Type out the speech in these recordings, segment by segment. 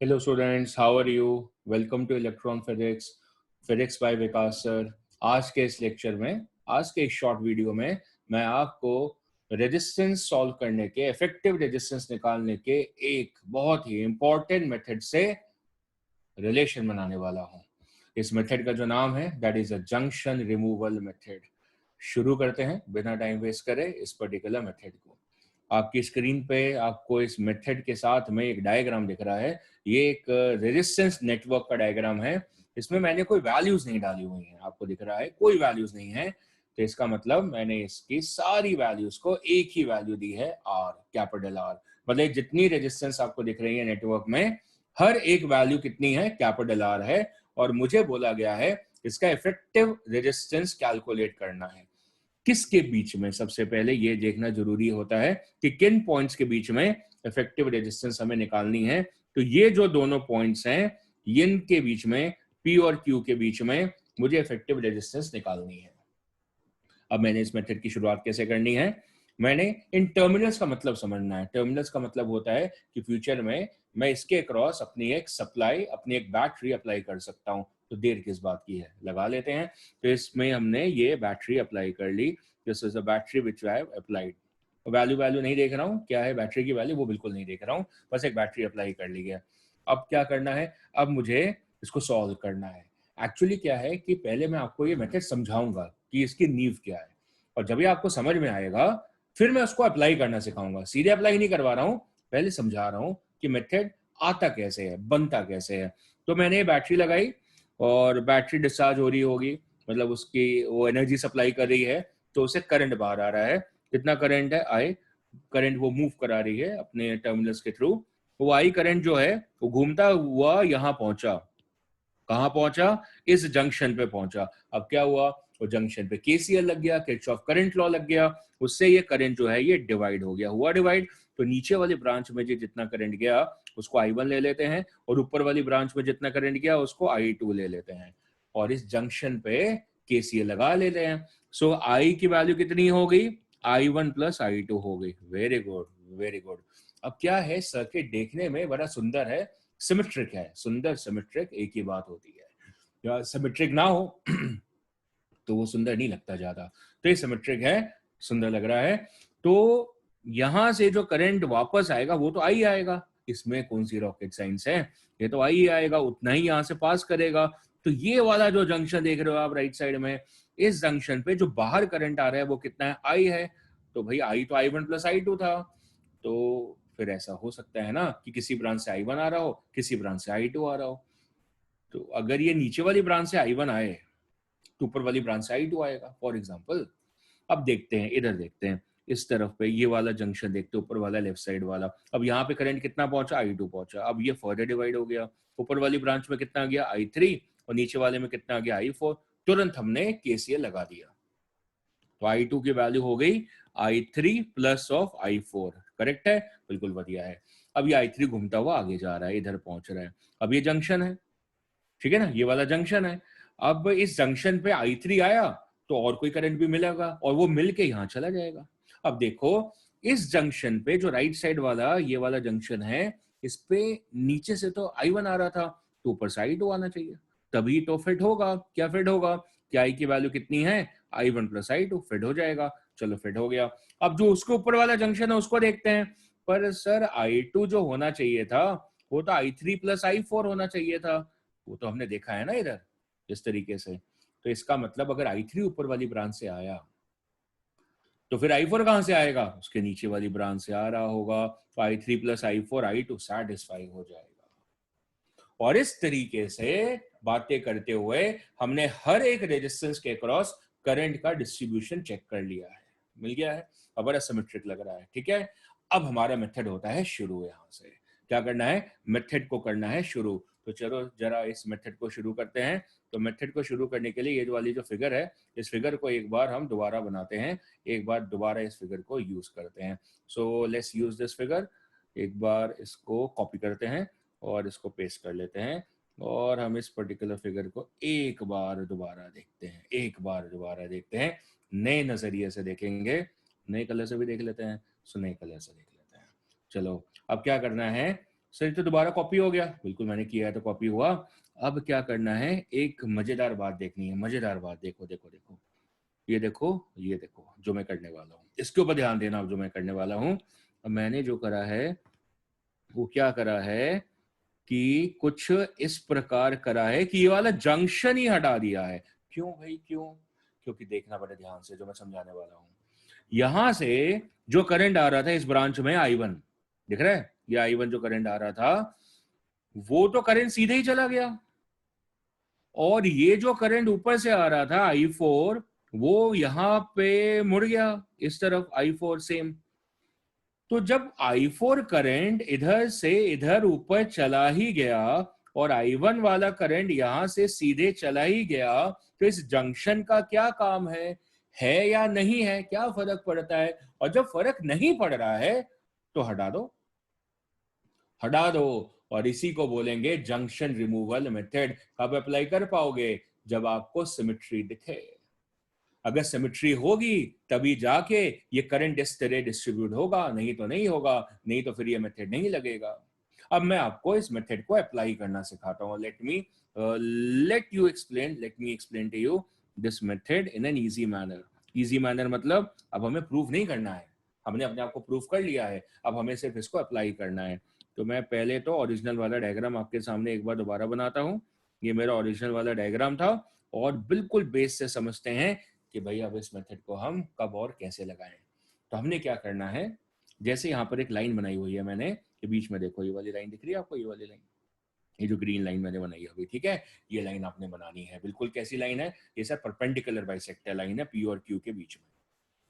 Hello students, how are you? Welcome to Electron Physics, Physics by Vikas sir. आज के इस lecture में, आज के इस शॉर्ट वीडियो में मैं आपको रेजिस्टेंस सॉल्व करने के, इफेक्टिव रेजिस्टेंस निकालने के एक बहुत ही इंपॉर्टेंट मेथड से रिलेशन बनाने वाला हूं। इस मेथड का जो नाम है that is a junction removal method. शुरू करते हैं बिना टाइम वेस्ट करे इस पर्टिकुलर मेथड को। आपकी स्क्रीन पे आपको इस मेथड के साथ में एक डायग्राम दिख रहा है। ये एक रेजिस्टेंस नेटवर्क का डायग्राम है। इसमें मैंने कोई वैल्यूज नहीं डाली हुई हैं, आपको दिख रहा है कोई वैल्यूज नहीं है। तो इसका मतलब मैंने इसकी सारी वैल्यूज को एक ही वैल्यू दी है, आर, कैपिटल आर। मतलब जितनी रेजिस्टेंस आपको दिख रही है नेटवर्क में, हर एक वैल्यू कितनी है, कैपिटल आर है। और मुझे बोला गया है इसका इफेक्टिव रेजिस्टेंस कैलकुलेट करना है। किसके बीच में, सबसे पहले ये देखना जरूरी होता है कि किन पॉइंट्स के बीच में इफेक्टिव रेजिस्टेंस हमें निकालनी है। तो ये जो दोनों पॉइंट्स हैं, इनके बीच में, P और Q के बीच में मुझे इफेक्टिव रेजिस्टेंस निकालनी है। अब मैंने इस मेथड की शुरुआत कैसे करनी है, मैंने इन टर्मिनल्स का मतलब समझना है। टर्मिनल्स का मतलब होता है कि फ्यूचर में मैं इसके अक्रॉस अपनी एक सप्लाई, अपनी एक बैटरी अप्लाई कर सकता हूं। तो देर किस बात की है, लगा लेते हैं। तो इसमें हमने ये बैटरी अप्लाई कर ली। This is a battery which I have applied. Value value नहीं देख रहा हूँ, क्या है बैटरी की वैल्यू वो बिल्कुल नहीं देख रहा हूँ, बस एक बैटरी अप्लाई कर ली है। अब क्या करना है, अब मुझे इसको सॉल्व करना है। एक्चुअली क्या है कि पहले मैं आपको ये मेथड समझाऊंगा कि इसकी नींव क्या है, और जब ये आपको समझ में आएगा फिर मैं उसको अप्लाई करना सिखाऊंगा। सीधे अप्लाई नहीं करवा रहा हूँ, पहले समझा रहा हूँ कि मेथड आता कैसे है, बनता कैसे है। तो मैंने ये बैटरी लगाई और बैटरी डिस्चार्ज हो रही होगी, मतलब उसकी वो एनर्जी सप्लाई कर रही है, तो उसे करंट बाहर आ रहा है। कितना करंट है, आई करंट वो मूव करा रही है अपने टर्मिनल्स के थ्रू। वो आई करंट जो है वो घूमता हुआ यहाँ पहुंचा। कहां पहुंचा, इस जंक्शन पे पहुंचा। अब क्या हुआ, वो जंक्शन पे केसीएल लग गया, किरचॉफ करंट लॉ लग गया। उससे ये करंट जो है ये डिवाइड हो गया, हुआ डिवाइड। तो नीचे वाली ब्रांच में जितना करंट गया उसको I1 ले लेते हैं, और ऊपर वाली ब्रांच में जितना करंट गया उसको I2 ले लेते हैं, और इस जंक्शन पे केसीएल लगा लेते हैं। सो I की वैल्यू कितनी हो गई, I1 प्लस I2 हो गई। Very good, very good. अब क्या है, सर्किट देखने में बड़ा सुंदर है, सिमेट्रिक है। सुंदर सिमेट्रिक एक ही बात होती है, या सिमेट्रिक ना हो तो वो सुंदर नहीं लगता ज्यादा। तो ये सिमेट्रिक है, सुंदर लग रहा है। तो यहां से जो करंट वापस आएगा वो तो आई आएगा, इसमें कौन सी रॉकेट साइंस है, ये तो आई आएगा, उतना ही यहां से पास करेगा। तो ये वाला जो जंक्शन देख रहे हो आप राइट साइड में, इस जंक्शन पे जो बाहर करंट आ रहा है वो कितना है, आई है। तो भाई आई तो I1 प्लस I2 था। तो फिर ऐसा हो सकता है ना कि किसी ब्रांच से I1 आ रहा हो, किसी ब्रांच से I2 आ रहा हो। तो अगर ये नीचे वाली ब्रांच से I1 आए तो ऊपर वाली ब्रांच से I2 आएगा, फॉर एग्जाम्पल। अब देखते हैं, इधर देखते हैं, इस तरफ पे ये वाला जंक्शन देखते हैं, ऊपर वाला लेफ्ट साइड वाला। अब यहाँ पे करंट कितना पहुंचा, I2 पहुंचा। अब ये फर्दर डिवाइड हो गया, ऊपर वाली ब्रांच में कितना गया, I3, और नीचे वाले में कितना गया, I4। तुरंत हमने केसीएल लगा दिया, तो I2 की वैल्यू हो गई I3 plus of I4। Correct है, बिल्कुल बढ़िया है। अब ये I3 घूमता हुआ आगे जा रहा है, इधर पहुंच रहा है। अब ये जंक्शन है, ठीक है ना, ये वाला जंक्शन है। अब इस जंक्शन पे I3 आया तो और कोई करंट भी मिलेगा, और वो मिल के यहां चला जाएगा। अब देखो, इस जंक्शन पे जो राइट साइड वाला ये वाला जंक्शन है, इस पे नीचे से तो I1 आ रहा था, तो ऊपर से I2 आना चाहिए, तभी तो फिट होगा। क्या फिट होगा, क्या I की वैल्यू कितनी है, I1 प्लस I2, फिट हो जाएगा। चलो फिट हो गया। अब जो उसके ऊपर वाला जंक्शन है उसको देखते हैं। पर सर I2 जो होना चाहिए था वो तो I3 प्लस I4 होना चाहिए था, वो तो हमने देखा है ना इधर इस तरीके से। तो इसका मतलब अगर I3 ऊपर वाली ब्रांच से आया तो फिर I4 कहां से आएगा, उसके नीचे वाली ब्रांच से आ रहा होगा। तो I3 plus I4 I2 satisfy हो जाएगा। और इस तरीके से बातें करते हुए हमने हर एक रेजिस्टेंस के क्रॉस करंट का डिस्ट्रीब्यूशन चेक कर लिया है, मिल गया है। अब बड़ा सिमेट्रिक लग रहा है, ठीक है। अब हमारा मेथड होता है शुरू। यहां से क्या करना है, मेथड को करना है शुरू। तो चलो जरा इस मेथड को शुरू करते हैं। तो मेथड को शुरू करने के लिए ये वाली जो फिगर है, इस फिगर को एक बार हम दोबारा बनाते हैं, एक बार दोबारा इस फिगर को यूज करते हैं। So let's use this figure. एक बार इसको कॉपी करते हैं और इसको पेस्ट कर लेते हैं, और हम इस पर्टिकुलर फिगर को एक बार दोबारा देखते हैं, एक बार दोबारा देखते हैं, नए नजरिए से देखेंगे। नए कलर से भी देख लेते हैं, सो नए कलर से देख लेते हैं। चलो अब क्या करना है, सर ये तो दोबारा कॉपी हो गया। बिल्कुल मैंने किया है तो कॉपी हुआ। अब क्या करना है, एक मजेदार बात देखनी है, मजेदार बात। देखो देखो देखो, ये देखो, ये देखो जो मैं करने वाला हूँ, इसके ऊपर ध्यान देना। जो मैं करने वाला हूँ, अब मैंने जो करा है वो क्या करा है कि कुछ इस प्रकार करा है कि ये वाला जंक्शन ही हटा दिया है। क्यों भाई क्यों? क्योंकि देखना बड़े ध्यान से जो मैं समझाने वाला हूँ। यहां से जो करंट आ रहा था इस ब्रांच में I1, दिख रहा है, ये I1 जो करंट आ रहा था वो तो करंट सीधे ही चला गया। और ये जो करंट ऊपर से आ रहा था I4, वो यहां पे मुड़ गया इस तरफ, I4 सेम। तो जब I4 करंट इधर से इधर ऊपर चला ही गया और I1 वाला करंट यहां से सीधे चला ही गया, तो इस जंक्शन का क्या काम है या नहीं है, क्या फर्क पड़ता है? और जब फर्क नहीं पड़ रहा है तो हटा दो, हटा दो। और इसी को बोलेंगे जंक्शन रिमूवल मेथड। कब अप्लाई कर पाओगे? जब आपको सिमेट्री दिखे। अगर सिमेट्री होगी तभी जाके ये करंट इस तरह डिस्ट्रीब्यूट होगा, नहीं तो नहीं होगा, नहीं तो फिर ये मेथड नहीं लगेगा। अब मैं आपको इस मेथड को अप्लाई करना सिखाता हूँ। Let me explain to you this method in an easy manner. Easy manner मतलब अब हमें प्रूफ नहीं करना है, हमने अपने आप को प्रूफ कर लिया है, अब हमें सिर्फ इसको अप्लाई करना है। तो मैं पहले तो ओरिजिनल वाला डायग्राम आपके सामने एक बार दोबारा बनाता हूँ। ये मेरा ओरिजिनल वाला डायग्राम था। और बिल्कुल बेस से समझते हैं कि भाई अब इस मेथड को हम कब और कैसे लगाएं। तो हमने क्या करना है, जैसे यहाँ पर एक लाइन बनाई हुई है मैंने, ये बीच में देखो, ये वाली लाइन दिख रही है आपको, ये वाली लाइन, ये जो ग्रीन लाइन मैंने बनाई है अभी, ठीक है, ये लाइन आपने बनानी है। बिल्कुल कैसी लाइन है ये? सर परपेंडिकुलर बाइसेक्टर लाइन है P और Q के बीच में।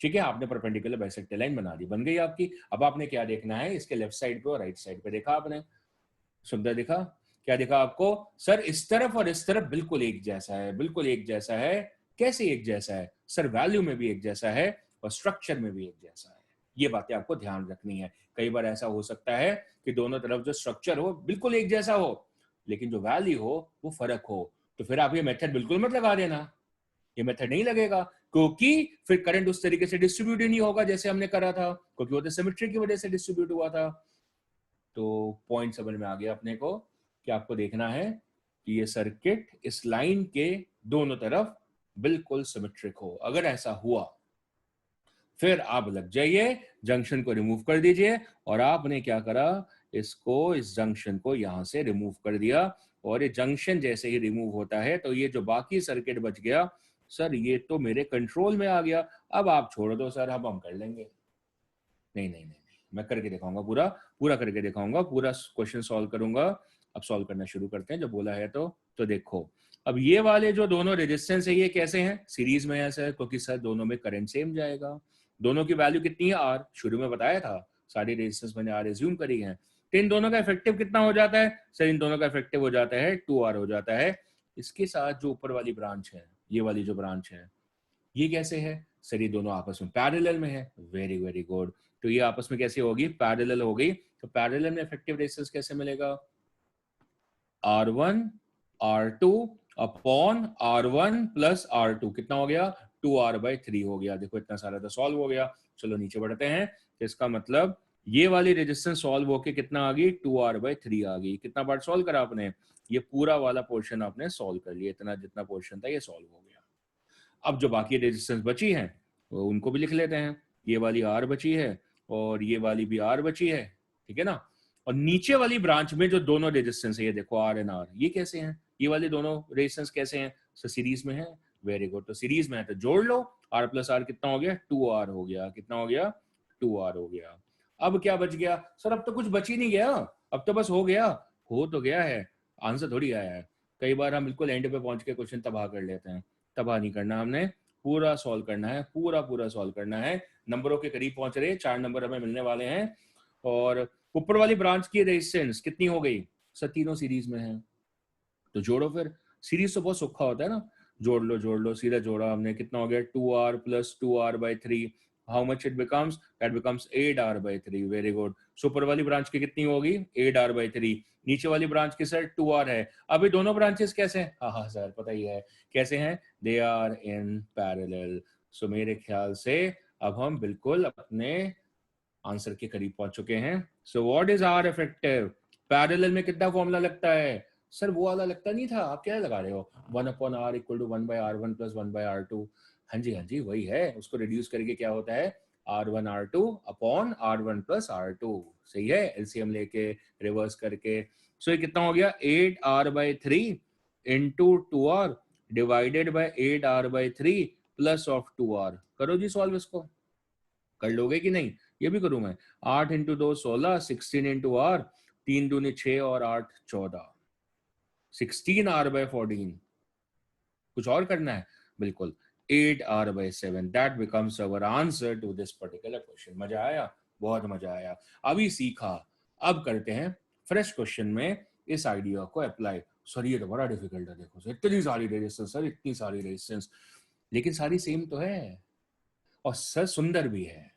ठीक है, आपने परपेंडिकुलर बाइसेक्टर लाइन बना दी, बन गई आपकी। अब आपने क्या देखना है, इसके लेफ्ट साइड पे और राइट साइड पे देखा आपने, सुंदर दिखा? क्या दिखा आपको? सर इस तरफ और इस तरफ बिल्कुल एक जैसा है, बिल्कुल एक जैसा है। कैसे एक जैसा है? सर वैल्यू में भी एक जैसा है और स्ट्रक्चर में भी एक जैसा है। ये बातें आपको ध्यान रखनी है। कई बार ऐसा हो सकता है कि दोनों तरफ जो स्ट्रक्चर हो बिल्कुल एक जैसा हो, लेकिन जो वैल्यू हो वो फर्क हो। तो फिर आप ये मेथड बिल्कुल मत लगा देना, ये मेथड नहीं लगेगा, क्योंकि फिर करंट उस तरीके से डिस्ट्रीब्यूट ही नहीं होगा जैसे हमने करा था, क्योंकि वो तो सिमेट्री की वजह से डिस्ट्रीब्यूट हुआ था। तो पॉइंट समझ में आ गया अपने को कि आपको देखना है कि ये सर्किट इस लाइन के दोनों तरफ बिल्कुल सिमेट्रिक हो। अगर ऐसा हुआ फिर आप लग जाइए, जंक्शन को रिमूव कर दीजिए। और आपने क्या करा, इसको, इस जंक्शन को यहां से रिमूव कर दिया। और ये जंक्शन जैसे ही रिमूव होता है तो ये जो बाकी सर्किट बच गया, सर ये तो मेरे कंट्रोल में आ गया, अब आप छोड़ दो सर, अब हम कर लेंगे। नहीं नहीं नहीं, मैं करके दिखाऊंगा, पूरा पूरा करके दिखाऊंगा, पूरा क्वेश्चन सॉल्व करूंगा। अब सॉल्व करना शुरू करते हैं, जो बोला है तो देखो। अब ये वाले जो दोनों रेजिस्टेंस है ये कैसे हैं? सीरीज में ऐसा है क्योंकि सर दोनों में करंट सेम जाएगा। दोनों की वैल्यू कितनी है? आर, शुरू में बताया था, सारी रेजिस्टेंस मैंने आर एज्यूम करी है। तो इन दोनों का इफेक्टिव कितना हो जाता है? सर इन दोनों का इफेक्टिव हो जाता है 2R हो जाता है। इसके साथ जो ऊपर वाली ब्रांच है, ये वाली जो ब्रांच है, ये कैसे है? सर ये दोनों आपस में पैरेलल में है। Very very good. तो ये आपस में कैसे होगी? पैरेलल हो गई। तो पैरेलल में इफेक्टिव रेजिस्टेंस कैसे मिलेगा? R1 R2 upon R1 plus R2, कितना हो गया? 2R/3 हो गया। देखो इतना सारा तो सॉल्व हो गया। चलो नीचे बढ़ते हैं। तो इसका मतलब ये वाली रेजिस्टेंस सॉल्व होके कितना आ गई? 2R/3 आ गई। कितना बार सॉल्व करा आपने? ये पूरा वाला पोर्शन आपने सॉल्व कर लिया, इतना जितना पोर्शन था ये सॉल्व हो गया। अब जो बाकी रेजिस्टेंस बची है वो उनको भी लिख लेते हैं। ये वाली आर बची है और ये वाली भी आर बची है, ठीक है ना? और नीचे वाली ब्रांच में जो दोनों रेजिस्टेंस है, ये देखो आर एंड आर, ये कैसे हैं? ये वाले दोनों रेजिस्टेंस कैसे हैं? सो सीरीज में है। Very good. तो सीरीज में है तो जोड़ लो, आर प्लस आर कितना हो गया? 2R हो गया। कितना हो गया? 2R हो गया। अब क्या बच गया? सर अब तो कुछ बच ही नहीं गया, अब तो बस हो गया। हो तो गया है, आंसर थोड़ी आया है। कई बार हम बिल्कुल एंड पे पहुंच के क्वेश्चन तबाह कर लेते हैं। तबाह नहीं करना, हमने पूरा सॉल्व करना है, पूरा पूरा सॉल्व करना है। नंबरों के करीब पहुंच रहे, 4 नंबर हमें मिलने वाले हैं। और ऊपर वाली ब्रांच की रेजिस्टेंस कितनी हो गई? सर तीनों सीरीज में है, तो जोड़ो फिर। सीरीज तो बहुत सूखा होता है ना, जोड़ लो, सीधा जोड़ा हमने। कितना हो गया? 2R plus 2R/3। How much it becomes? That becomes 8R/3। Very good. Super वाली ब्रांच की कितनी होगी? 8R/3। नीचे वाली ब्रांच की सर 2R है। अभी दोनों ब्रांचेस कैसे हैं? हाँ सर पता ही है कैसे हैं, दे आर इन पैरेलल। सो मेरे ख्याल से अब हम बिल्कुल अपने आंसर के करीब पहुंच चुके हैं। So what is R effective? Parallel में कितना फॉर्मूला लगता है सर? वो वाला लगता नहीं था, आप क्या लगा रहे हो? 1/r equal to 1/r1 plus 1/r2। हाँ जी हाँ जी, वही है। उसको रिड्यूस करके क्या होता है? r1 r2 upon r1 plus r2। सही है, एलसीएम लेके रिवर्स करके। सो ये कितना हो गया? 8r/3 into 2r divided by 8r/3 plus of 2r। करो जी सॉल्व इसको, कर लोगे कि नहीं? ये भी करूं मैं। 8 इंटू 2 16, 16 इंटू आर, 3 दूनी 6 और 8 14, 16r/14। कुछ और करना है? बिल्कुल, 8r/7। That becomes our answer to this particular question. मजा आया? बहुत मजा आया। अभी सीखा, अब करते हैं फ्रेश क्वेश्चन में इस आइडिया को अप्लाई। सर ये तो बड़ा डिफिकल्ट है, देखो सर इतनी सारी रेजिस्टेंस, सर इतनी सारी रेजिस्टेंस, लेकिन सारी सेम तो है और सर सुंदर भी है।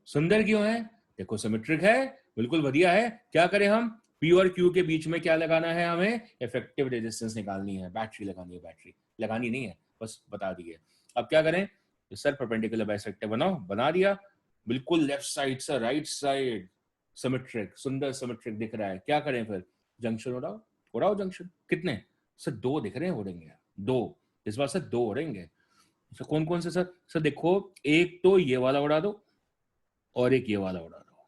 सुंदर क्यों है? देखो सिमेट्रिक है, बिल्कुल बढ़िया है। क्या करें हम? पी और क्यू के बीच में क्या लगाना है हमें? इफेक्टिव रेजिस्टेंस निकालनी है, बैटरी लगानी है। बैटरी लगानी नहीं है, बस बता दिए। अब क्या करें? सर परपेंडिकुलर बाइसेक्टर बनाओ, बना दिया। बिल्कुल लेफ्ट साइड से राइट साइड सिमेट्रिक, सुंदर सिमेट्रिक दिख रहा है। क्या करें फिर? जंक्शन उड़ाओ, उड़ाओ जंक्शन। कितने? सर दो दिख रहे हैं, उड़ेंगे दो इस बार। सर दो उड़ेंगे। सर कौन कौन से? सर देखो, एक तो ये वाला उड़ा दो और एक ये वाला उड़ा दो।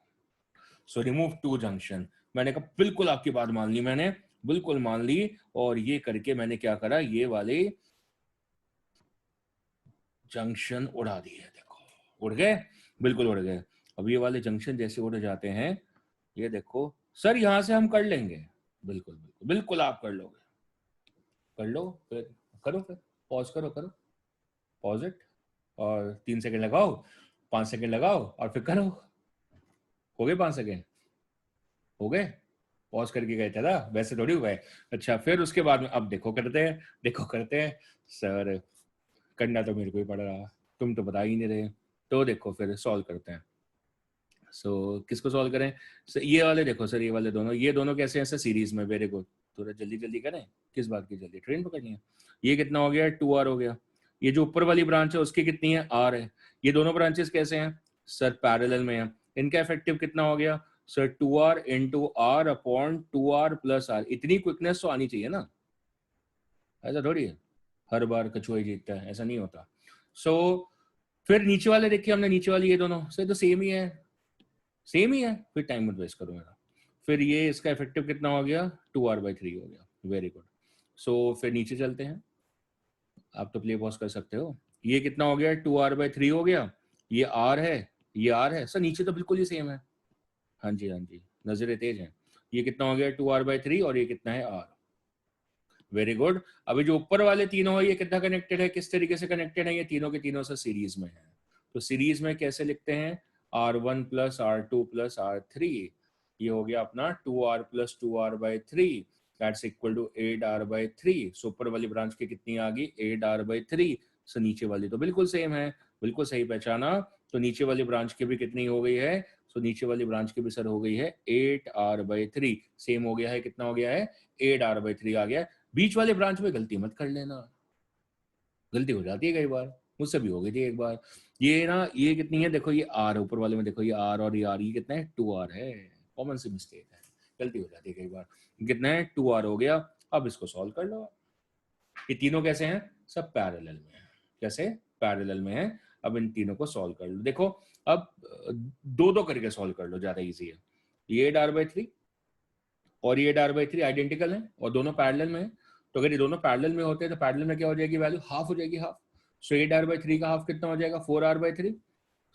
So remove to junction. मैंने कहा बिल्कुल आपकी बात मान ली मैंने, बिल्कुल मान ली। और ये करके मैंने क्या करा? ये वाले जंक्शन उड़ा दिए। देखो उड़ गए, बिल्कुल उड़ गए। अब ये वाले जंक्शन जैसे उड़ जाते हैं, ये देखो सर यहां से हम कर लेंगे। बिल्कुल बिल्कुल बिल्कुल आप कर लोगे, कर लो फिर। करो फिर, पॉज करो, करो पॉज इट, और 3 सेकंड लगाओ, 5 सेकंड लगाओ और फिर करो। हो गए 5 सेकंड? हो गए? पॉज करके गए थे ना, वैसे थोड़ी हुआ है। अच्छा, फिर उसके बाद में अब देखो करते हैं, देखो करते हैं। सर करना तो मेरे को ही पड़ रहा, तुम तो बता ही नहीं रहे। तो देखो फिर सॉल्व करते हैं। किसको सॉल्व करें? ये वाले देखो सर, ये वाले दोनों, ये दोनों कैसे हैं सर? सीरीज में। Very good. थोड़ा जल्दी जल्दी करें। किस बात की जल्दी? ट्रेन पकड़नी है। ये कितना हो गया? 2r हो गया। ये जो ऊपर वाली ब्रांच है उसकी कितनी है? r है। ये दोनों ब्रांचेस कैसे हैं सर? पैरेलल में है। इनका इफेक्टिव कितना हो गया sir? 2r into R upon 2r plus r। इतनी क्विकनेस तो आनी चाहिए ना, ऐसा थोड़ी है हर बार कछुआ ही जीतता है, ऐसा नहीं होता। फिर नीचे वाले देखिए हमने, नीचे वाली ये दोनों से तो सेम ही है, सेम ही है। फिर टाइम मत वेस्ट करो मेरा। फिर ये इसका इफेक्टिव कितना हो गया? 2r/3 हो गया। Very good. फिर नीचे चलते हैं। आप तो प्ले पॉज कर सकते हो। ये कितना हो गया? 2r/3 हो गया। ये r है, ये r है। सर नीचे तो बिल्कुल ही सेम है। हाँ जी हाँ जी, नजरें तेज हैं। ये कितना हो गया? 2r/3 और ये कितना है? r। Very good. अभी जो ऊपर वाले तीनों है, ये कितना कनेक्टेड है? किस तरीके से कनेक्टेड है? ये तीनों के तीनों से सीरीज में है। तो सीरीज में कैसे लिखते हैं? r1 plus r2 plus r3। ये हो गया अपना 2r plus 2r/3, that's equal to 8r/3। So ऊपर वाली ब्रांच की कितनी आ गई? 8r/3। सो नीचे वाली तो बिल्कुल सेम है, बिल्कुल सही पहचाना। तो नीचे वाली ब्रांच की भी कितनी हो गई है? सो नीचे वाली ब्रांच की भी सर हो गई है 8r/3। सेम हो गया है, कितना हो गया है? 8r/3 आ गया। बीच वाले ब्रांच में गलती मत कर लेना, गलती हो जाती है कई बार, मुझसे भी हो गई थी एक बार। ये ना, ये कितनी है? देखो ये आर है ऊपर वाले में, देखो ये आर और ये आर, ये कितना है? 2r है। कॉमन सी मिस्टेक है, गलती हो जाती है कई बार। कितना है? 2r हो गया। अब इसको सॉल्व कर लो। ये तीनों कैसे हैं? सब पैरेलल में है। कैसे? पैरेलल में है। अब इन तीनों को सॉल्व कर लो। देखो अब दो दो करके सॉल्व कर लो, ज्यादा इजी है। ये 8r/3 और ये 8r/3 आइडेंटिकल है और दोनों पैरेलल में है। तो अगर ये दोनों पैरेलल में होते हैं तो पैरेलल में क्या हो जाएगी वैल्यू? हाफ हो जाएगी, हाफ। सो 8r/3 का हाफ कितना हो जाएगा? 4r/3।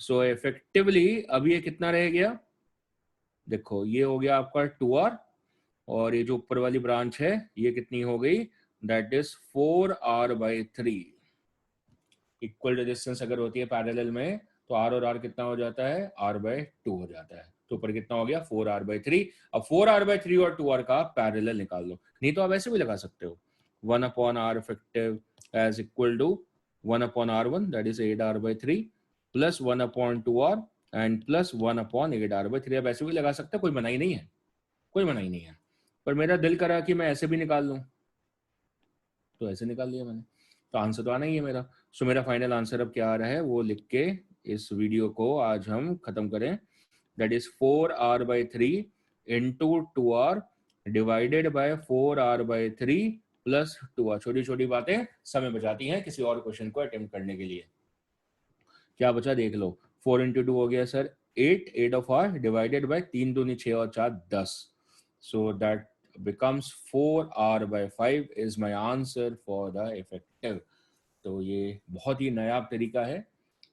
सो इफेक्टिवली अब ये कितना रह गया? देखो ये हो गया आपका 2r, और ये जो ऊपर वाली ब्रांच है ये कितनी हो गई? That is 4r/3। Equal resistance अगर होती है पैरेलल में तो r और r कितना हो जाता है? r/2 हो जाता है। तो ऊपर कितना हो गया? 4r/3। अब 4r/3 और 2r का पैरेलल निकाल लो, नहीं तो आप ऐसे भी लगा सकते हो। 1/r effective as equal to 1/r1, that is 8r/3 plus 1/2r and plus 1/8r/3। आप ऐसे भी लगा सकते हो, कोई मनाही नहीं है, कोई मनाही नहीं है। पर मेरा दिल करा कि मैं ऐसे भी निकाल लूं, तो ऐसे निकाल लिया मैंने। तो आंसर तो आना ही है मेरा। सो मेरा फाइनल आंसर अब क्या आ रहा है वो लिख के इस वीडियो को आज हम खत्म करें। That is 4r/3 into 2r divided by 4r/3 plus 2r। छोटी छोटी बातें समय बचाती हैं किसी और क्वेश्चन को अटेम्प्ट करने के लिए। क्या बचा देख लो, 4 इंटू 2 हो गया sir 8 of r divided by 3 दूनी 6 और 4 10, so that becomes 4r/5 is my answer for the effective। तो ये बहुत ही नायाब तरीका है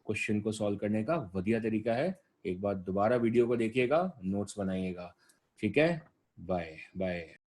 क्वेश्चन को सॉल्व करने का, बढ़िया तरीका है। एक बार दोबारा वीडियो को देखिएगा, नोट्स बनाइएगा। ठीक है, बाय बाय।